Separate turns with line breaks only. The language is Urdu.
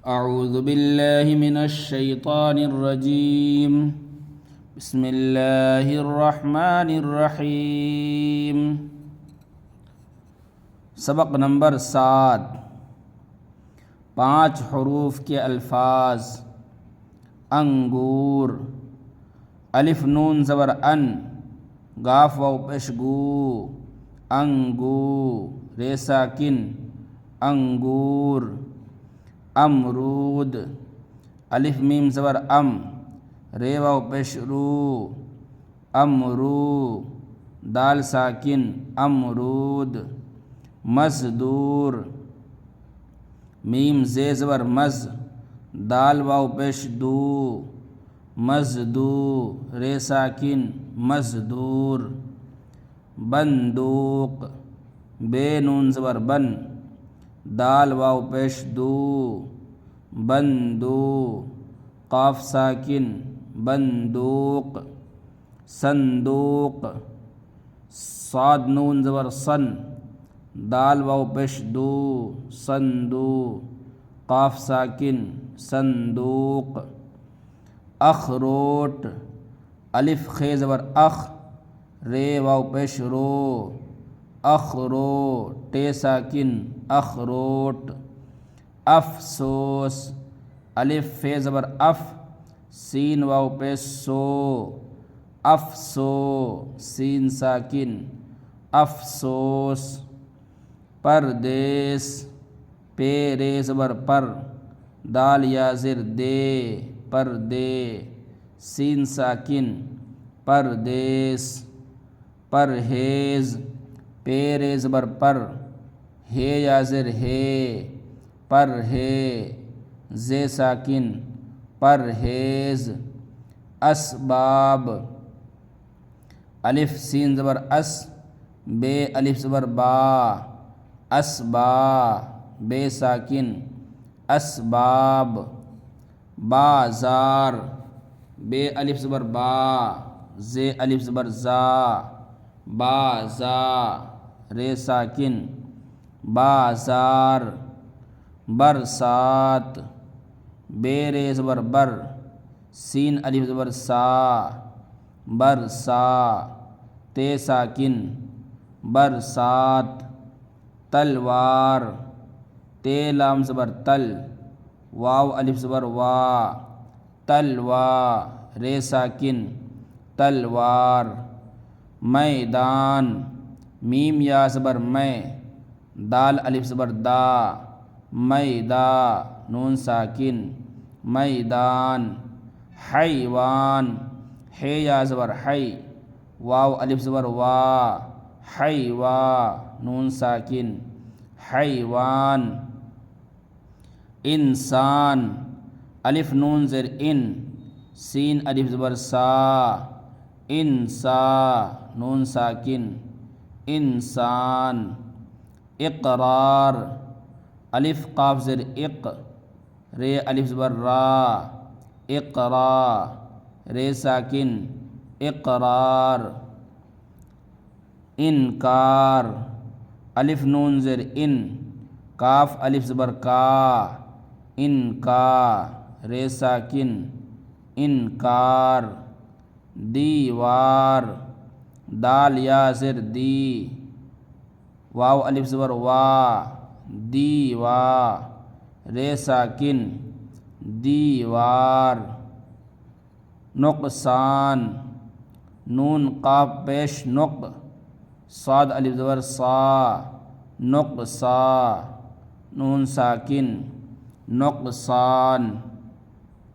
اعوذ باللہ من الشیطان الرجیم بسم اللہ الرحمن الرحیم۔ سبق نمبر 7، 5 حروف کے الفاظ۔ انگور، الف نون زبر ان، گاف واو پیش گو، انگو، ر ساکن، انگور۔ امرود، الف میم زبر ام، ر واو پیش رو، امرو، دال ساکن، امرود۔ مزدور، میم ز زبر مز، دال واو پیش دو، مزدو، ر ساکن، مزدور۔ بندوق، بے نون زبر بن، دال واو پیش دو، بندو، قاف ساکن، بندوق۔ صندوق، صاد نون زبر صن، دال واو پیش دو، صندو، قاف ساکن، صندوق۔ اخروٹ، الف خ زبر اخ، ر واو پیش رو، اخرو، ٹ ساکن، اخروٹ۔ افسوس، الف ف زبر اف، سین واو پیش سو، افسو، سین ساکن، افسوس۔ پردیس، پ ر زبر پر، دال یا زر دے، پردے، سین ساکن، پردیس۔ پرہیز، پ ر زبر پر، ہے یا زر ہے، پرہے، ز ساکن، پرہیز۔ اسباب، الف سین زبر اس، بے الف زبر با، اسبا، بے ساکن، اسباب۔ بازار، بے الف زبر با، ز الف زبر زا، بازا، ر ساکن، بازار۔ برسات، بے ر زبر بر، سین الف زبر سا، برسا، ت ساکن، برسات۔ تلوار، ت لام زبر تل، واو الف زبر وا، تلوا، ر ساکن، تلوار۔ میدان، میم یا زبر میں، دال الف زبر دا، میدا، نون ساکن، میدان۔ حیوان، ح یا زبر حی، واو الف زبر وا، حیوا، نون ساکن، حیوان۔ انسان، الف نون زر ان، سین الف زبر سا، انسا، نون ساکن، انسان۔ اقرار، الف قاف زر اق، ر الف زبر را، اقرا، ر ساکن، اقرار۔ انکار، الف نون زر ان، کاف الف زبر کا، انکا، ر ساکن، انکار۔ دیوار، دال یا زر دی، واو الف زبر وا، دیوا، ر ساکن، دیوار۔ نقصان، نون قاف پیش نق، صاد الف زبر صا، نقصا، نون ساکن، نقصان۔